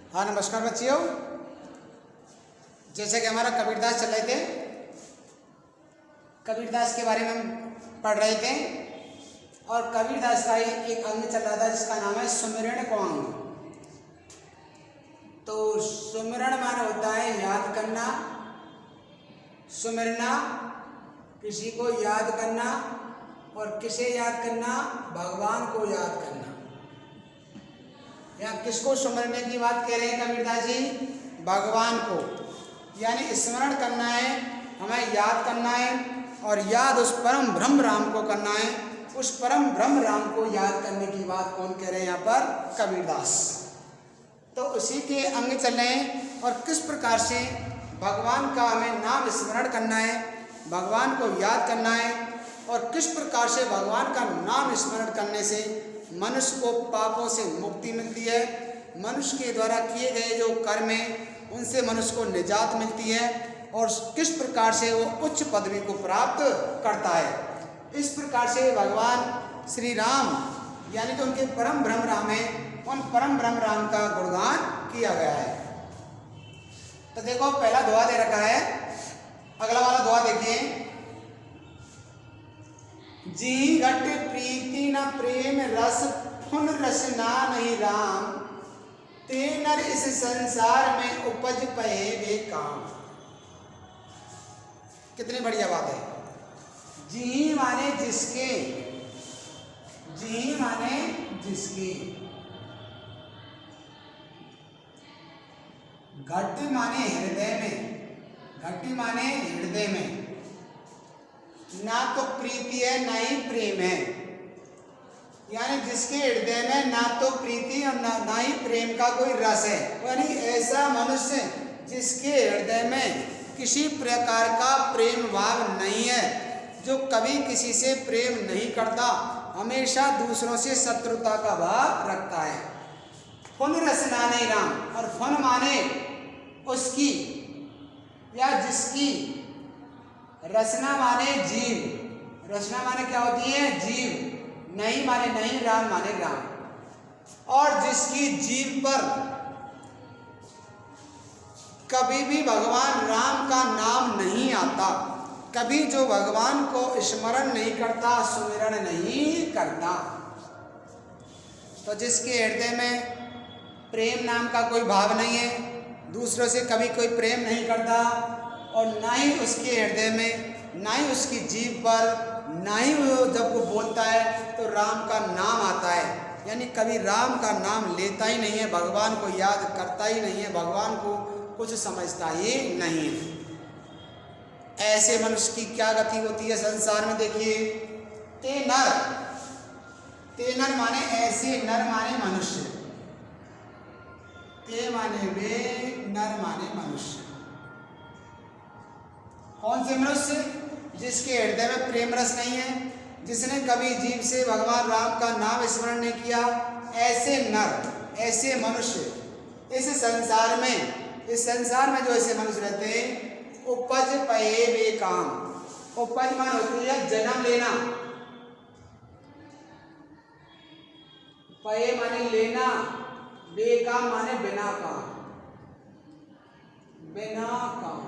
हाँ नमस्कार बच्चियों। जैसे कि हमारा कबीरदास चल रहे थे, कबीरदास के बारे में हम पढ़ रहे थे और कबीरदास का एक अंग चल रहा था जिसका नाम है सुमिरन को अंग। तो सुमिरन माने होता है याद करना, सुमिरना किसी को याद करना, और किसे याद करना? भगवान को याद करना। यहाँ किसको सुमिरने की बात कह रहे हैं कबीरदास जी? भगवान को, यानी स्मरण करना है, हमें याद करना है और याद उस परम ब्रह्म राम को करना है। उस परम ब्रह्म राम को याद करने की बात कौन कह रहे हैं यहाँ पर? कबीरदास। तो उसी के अंग चल रहे हैं और किस प्रकार से भगवान का हमें नाम स्मरण करना है, भगवान को याद करना है, और किस प्रकार से भगवान का नाम स्मरण करने से मनुष्य को पापों से मुक्ति मिलती है, मनुष्य के द्वारा किए गए जो कर्म हैं उनसे मनुष्य को निजात मिलती है, और किस प्रकार से वो उच्च पदवी को प्राप्त करता है। इस प्रकार से भगवान श्री राम यानी कि उनके परम ब्रह्म राम है, उन परम ब्रह्म राम का गुणगान किया गया है। तो देखो पहला दुआ दे रखा है, अगला वाला दुआ देखिए। जी घट प्रीति न प्रेम रस फुन रसना नहीं राम, ते नर इस संसार में उपज पए वे काम। कितनी बढ़िया बात है। जी माने जिसके, जी माने जिसके, घट माने हृदय में, घट माने हृदय में, ना तो प्रीति है ना ही प्रेम है, यानी जिसके हृदय में ना तो प्रीति और ना ही प्रेम का कोई रस है, यानी ऐसा मनुष्य जिसके हृदय में किसी प्रकार का प्रेम भाव नहीं है, जो कभी किसी से प्रेम नहीं करता, हमेशा दूसरों से शत्रुता का भाव रखता है। फुन रसना नहीं राम, और फुन माने उसकी या जिसकी, रचना माने जीव, रचना माने क्या होती है? जीव, नहीं माने नहीं, राम माने राम, और जिसकी जीव पर कभी भी भगवान राम का नाम नहीं आता, कभी जो भगवान को स्मरण नहीं करता, सुमिरन नहीं करता, तो जिसके हृदय में प्रेम नाम का कोई भाव नहीं है, दूसरों से कभी कोई प्रेम नहीं करता, और ना ही उसके हृदय में, ना ही उसकी जीभ पर, ना ही वो जब वो बोलता है तो राम का नाम आता है, यानी कभी राम का नाम लेता ही नहीं है, भगवान को याद करता ही नहीं है, भगवान को कुछ समझता ही नहीं है। ऐसे मनुष्य की क्या गति होती है संसार में? देखिए, ते नर, ते नर माने ऐसे, नर माने मनुष्य, ते माने वे, नर माने मनुष्य। कौन से मनुष्य? जिसके हृदय में प्रेम रस नहीं है, जिसने कभी जीव से भगवान राम का नाम स्मरण नहीं किया, ऐसे नर, ऐसे मनुष्य इस संसार में, इस संसार में जो ऐसे मनुष्य रहते हैं, उपज पए वे काम। उपज मान होती है जन्म लेना, पए माने लेना, वे काम माने बिना काम, बिना काम,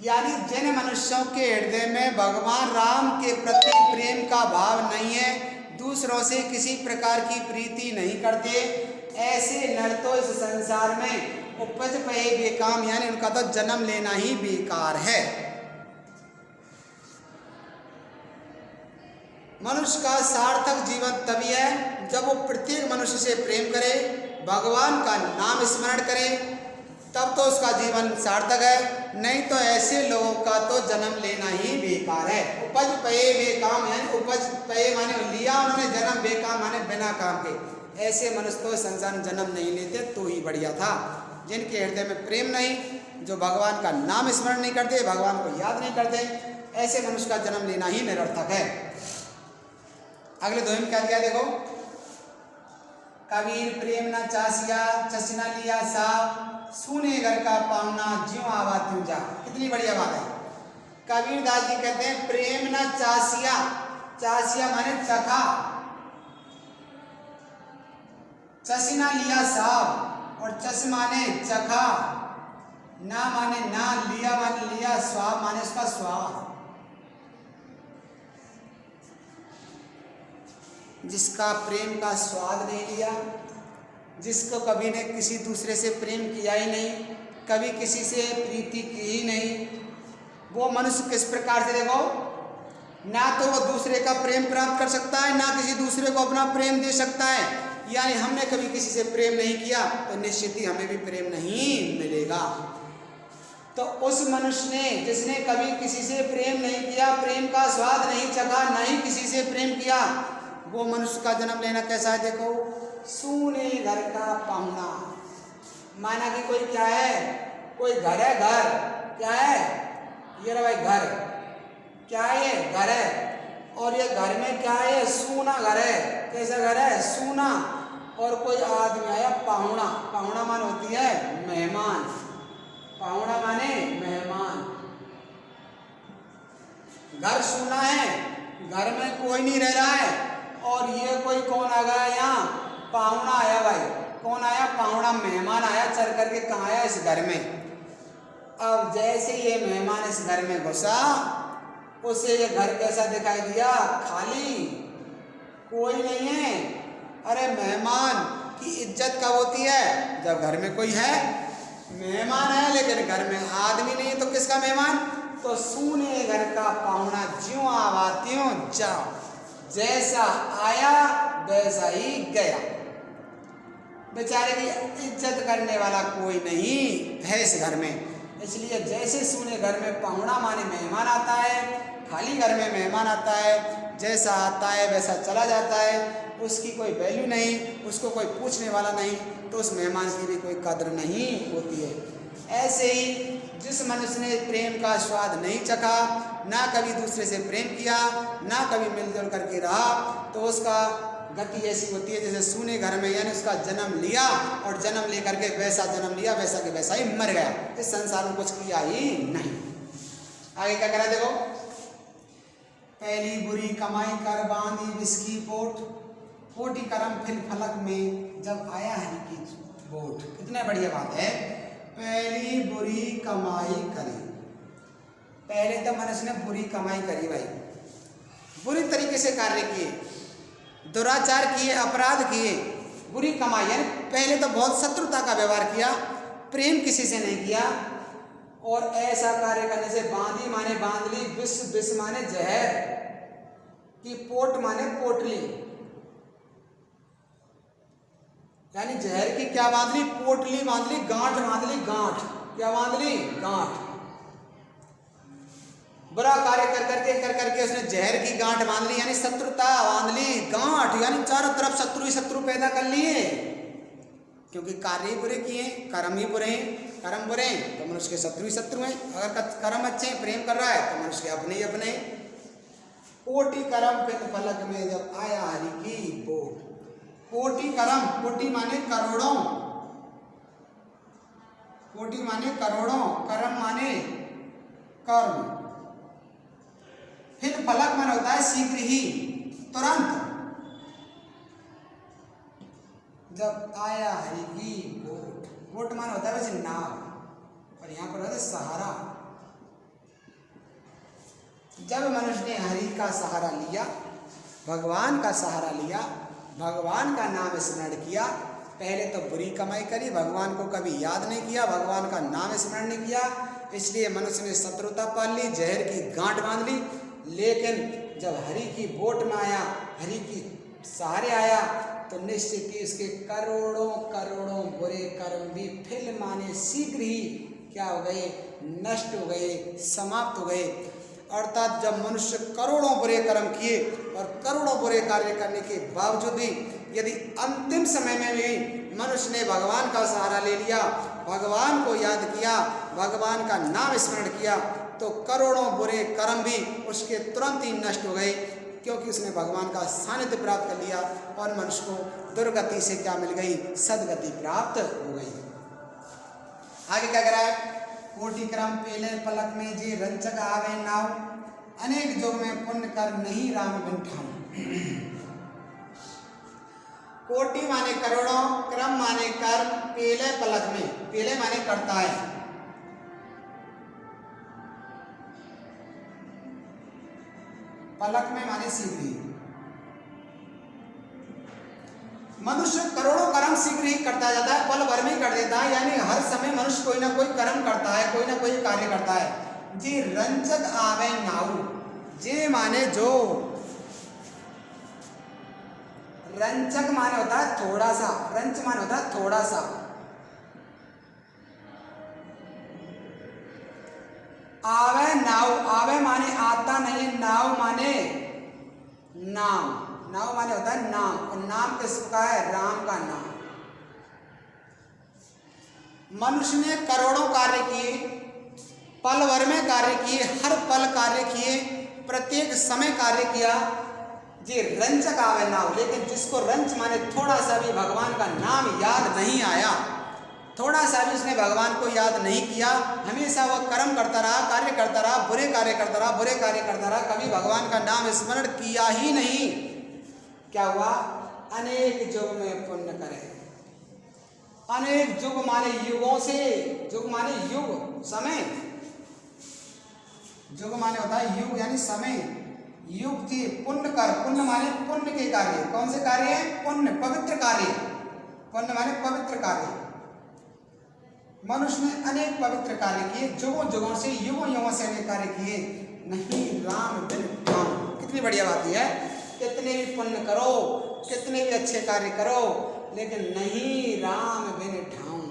यानी जिन मनुष्यों के हृदय में भगवान राम के प्रति प्रेम का भाव नहीं है, दूसरों से किसी प्रकार की प्रीति नहीं करते, ऐसे नर तो इस संसार में उपज पे बेकाम, यानी उनका तो जन्म लेना ही बेकार है। मनुष्य का सार्थक जीवन तभी है जब वो प्रत्येक मनुष्य से प्रेम करे, भगवान का नाम स्मरण करे, तब तो उसका जीवन सार्थक है, नहीं तो ऐसे लोगों का तो जन्म लेना ही बेकार है। उपज पए बेकाम, यानी उपज पए माने लिया उन्होंने जन्म, बेकाम माने बिना काम के, ऐसे मनुष्य तो संसार में जन्म नहीं लेते तो ही बढ़िया था। जिनके हृदय में प्रेम नहीं, जो भगवान का नाम स्मरण नहीं करते, भगवान को याद नहीं करते, ऐसे मनुष्य का जन्म लेना ही निरर्थक है। अगले दोहे में क्या दिया देखो, कबीर प्रेम न चासिया चसना लिया सा, सुने घर का पावना ज्यों आवा त्यों जा। कितनी बढ़िया बात है। कबीरदास जी कहते हैं प्रेम न चासिया, चासिया माने चखा, चसीना लिया साब, और चस माने चखा, ना माने ना, लिया माने लिया, स्वाद माने उसका स्वाद। जिसका प्रेम का स्वाद नहीं लिया, जिसको कभी ने किसी दूसरे से प्रेम किया ही नहीं, कभी किसी से प्रीति की ही नहीं, वो मनुष्य किस प्रकार से, देखो, ना तो वो दूसरे का प्रेम प्राप्त कर सकता है, ना किसी दूसरे को अपना प्रेम दे सकता है। यानी हमने कभी किसी से प्रेम नहीं किया तो निश्चित ही हमें भी प्रेम नहीं मिलेगा। तो उस मनुष्य ने, जिसने कभी किसी से प्रेम नहीं किया, प्रेम का स्वाद नहीं चखा, ना ही किसी से प्रेम किया, वो मनुष्य का जन्म लेना कैसा है, देखो, सूने घर का पाहुणा। माना कि कोई क्या है, कोई घर है, घर क्या है, ये रहा भाई घर, क्या है, ये घर है, और ये घर में क्या है, सूना घर है। कैसा घर है, सूना। और कोई आदमी आया पाहुणा, पाहुणा मान होती है मेहमान, पाहुणा माने मेहमान। घर सूना है, घर में कोई नहीं रह रहा है, और ये कोई कौन आ गया यहाँ, पाहुणा आया भाई। कौन आया, पाहुणा, मेहमान आया चल करके, कहाँ आया, इस घर में। अब जैसे ये मेहमान इस घर में घुसा, उसे ये घर कैसा दिखाई दिया, खाली, कोई नहीं है। अरे मेहमान की इज्जत कब होती है, जब घर में कोई है। मेहमान है लेकिन घर में आदमी नहीं है, तो किसका मेहमान, तो सूने घर का पाहुणा, ज्यों आवा त्यों जाओ, जैसा आया वैसा ही गया। बेचारे की इज्जत करने वाला कोई नहीं है इस घर में। इसलिए जैसे सूने घर में पाहुणा माने मेहमान आता है, खाली घर में मेहमान आता है, जैसा आता है वैसा चला जाता है, उसकी कोई वैल्यू नहीं, उसको कोई पूछने वाला नहीं, तो उस मेहमान की भी कोई कदर नहीं होती है। ऐसे ही जिस मनुष्य ने प्रेम का स्वाद नहीं चखा, ना कभी दूसरे से प्रेम किया, ना कभी मिलजुल करके रहा, तो उसका गति ऐसी होती है जैसे सूने घर में, यानी उसका जन्म लिया और जन्म लेकर के वैसा जन्म लिया, वैसा के वैसा ही मर गया, इस संसार में कुछ किया ही नहीं। आगे क्या करा, देखो, पहली बुरी कमाई कर बांधी विस्की पोट, कोटि करम फिल फलक में जब आया हरि की बोट। कितना बढ़िया बात है। पहली बुरी कमाई करी, पहले तो मनुष्य ने बुरी कमाई करी भाई, बुरी तरीके से कार्य किए, दुराचार किए, अपराध किए, बुरी कमाई, यानी पहले तो बहुत शत्रुता का व्यवहार किया, प्रेम किसी से नहीं किया, और ऐसा कार्य करने से बांधी माने बांध ली, विष विष माने जहर की, पोट माने पोटली, यानी जहर की क्या बांध ली, पोटली बांध ली, गांठ बांध ली, गांठ क्या बांध ली, गांठ। बुरा कार्य कर करके उसने जहर की गांठ बांध ली, यानी शत्रुता बांध ली, गांठ, यानी चारों तरफ शत्रु ही शत्रु पैदा कर लिए, क्योंकि कार्य ही बुरे किए, कर्म ही बुरे हैं। कर्म बुरे हैं तो मनुष्य के शत्रु ही शत्रु हैं, अगर कर्म अच्छे हैं, प्रेम कर रहा है, तो मनुष्य के अपने ही अपने हैं। कोटि करम फिर फलक में जब आया हरि की बोट। कोटि करम, कोटि माने करोड़ों, कोटि माने करोड़ों, कर्म माने कर्म, फिर फलक माने होता है शीघ्र ही, तुरंत। जब आया हरि की बोट, बोट माने होता है वैसे नाव, और यहाँ पर होता है सहारा। जब मनुष्य ने हरि का सहारा लिया, भगवान का सहारा लिया, भगवान का नाम स्मरण किया, पहले तो बुरी कमाई करी, भगवान को कभी याद नहीं किया, भगवान का नाम स्मरण नहीं किया, इसलिए मनुष्य ने शत्रुता पाल ली, जहर की गांठ बांध ली। लेकिन जब हरि की बोट में आया, हरि की सहारे आया, तो निश्चित ही उसके करोड़ों करोड़ों बुरे कर्म भी फिल माने शीघ्र ही क्या हो गए, नष्ट हो गए, समाप्त हो गए। अर्थात जब मनुष्य करोड़ों बुरे कर्म किए और करोड़ों बुरे कार्य करने के बावजूद भी यदि अंतिम समय में भी मनुष्य ने भगवान का सहारा ले लिया, भगवान को याद किया, भगवान का नाम स्मरण किया, तो करोड़ों बुरे कर्म भी उसके तुरंत ही नष्ट हो गए, क्योंकि उसने भगवान का सानिध्य प्राप्त कर लिया और मनुष्य को दुर्गति से क्या मिल गई, सदगति प्राप्त हो गई। आगे क्या करा है, कोटि क्रम पेले पलक में जी रंचक आवे नाव, अनेक जोग में पुण्य कर नहीं राम बिन ठाम। कोटि माने करोड़ों, क्रम माने कर्म, पीले पलक में, पीले माने करता है। पलक में माने शीघ्र ही। मनुष्य करोड़ों कर्म शीघ्र ही करता जाता है, पल भर में कर देता है, यानी हर समय मनुष्य कोई ना कोई कर्म करता है, कोई ना कोई कार्य करता है। जी रंजक आवे नाऊ, जे माने जो, रंजक माने होता है थोड़ा सा, रंच माने होता है थोड़ा सा। आवे नाव, आवे माने आता नहीं, नाव माने नाम, नाव माने होता है नाम, और नाम किसका है? राम का नाम। मनुष्य ने करोड़ों कार्य किए, पल भर में कार्य किए, हर पल कार्य किए, प्रत्येक समय कार्य किया। जी रंजक आवे नाव, लेकिन जिसको रंच माने थोड़ा सा भी भगवान का नाम याद नहीं आया, थोड़ा सा भी उसने भगवान को याद नहीं किया, हमेशा वह कर्म करता रहा, कार्य करता रहा, बुरे कार्य करता रहा, बुरे कार्य करता रहा, कभी भगवान का नाम स्मरण किया ही नहीं, क्या हुआ? अनेक युग में पुण्य करे। अनेक युग माने युगों से, युग माने युग, समय, युग माने होता है युग यानी समय, युग थी पुण्य कर, पुण्य माने पुण्य के कार्य, कौन से कार्य? पुण्य, पवित्र कार्य, पुण्य माने पवित्र कार्य। मनुष्य ने अनेक पवित्र कार्य किए, युगों युगों से, युगों युगों से अनेक कार्य किए, नहीं राम बिन ठाम। कितनी बढ़िया बात है, कितने भी पुण्य करो, कितने भी अच्छे कार्य करो, लेकिन नहीं राम बिन ठाम।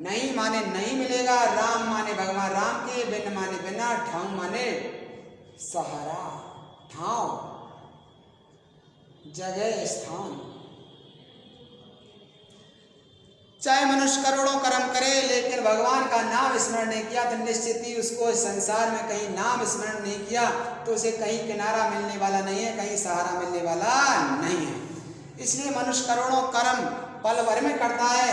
नहीं माने नहीं मिलेगा, राम माने भगवान राम के, बिन माने बिना, ठाम माने सहारा, ठाव जगह, स्थान। चाहे मनुष्य करोड़ों कर्म करे, लेकिन भगवान का नाम स्मरण नहीं किया तो निश्चित ही उसको इस संसार में कहीं नाम स्मरण नहीं किया तो उसे कहीं किनारा मिलने वाला नहीं है, कहीं सहारा मिलने वाला नहीं है। इसलिए मनुष्य करोड़ों कर्म पल भर में करता है,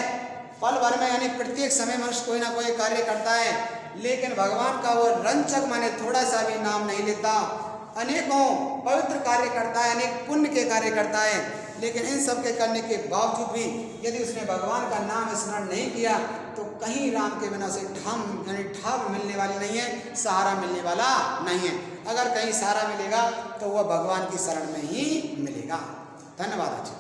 पल भर में यानी प्रत्येक समय मनुष्य कोई ना कोई कार्य करता है, लेकिन भगवान का वो रंचक माने थोड़ा सा भी नाम नहीं लेता। अनेकों पवित्र कार्य करता है, अनेक पुण्य के कार्य करता है, लेकिन इन सब के करने के बावजूद भी यदि उसने भगवान का नाम स्मरण नहीं किया तो कहीं राम के बिना से ठाम यानी ठाव मिलने वाली नहीं है, सहारा मिलने वाला नहीं है। अगर कहीं सहारा मिलेगा तो वह भगवान की शरण में ही मिलेगा। धन्यवाद।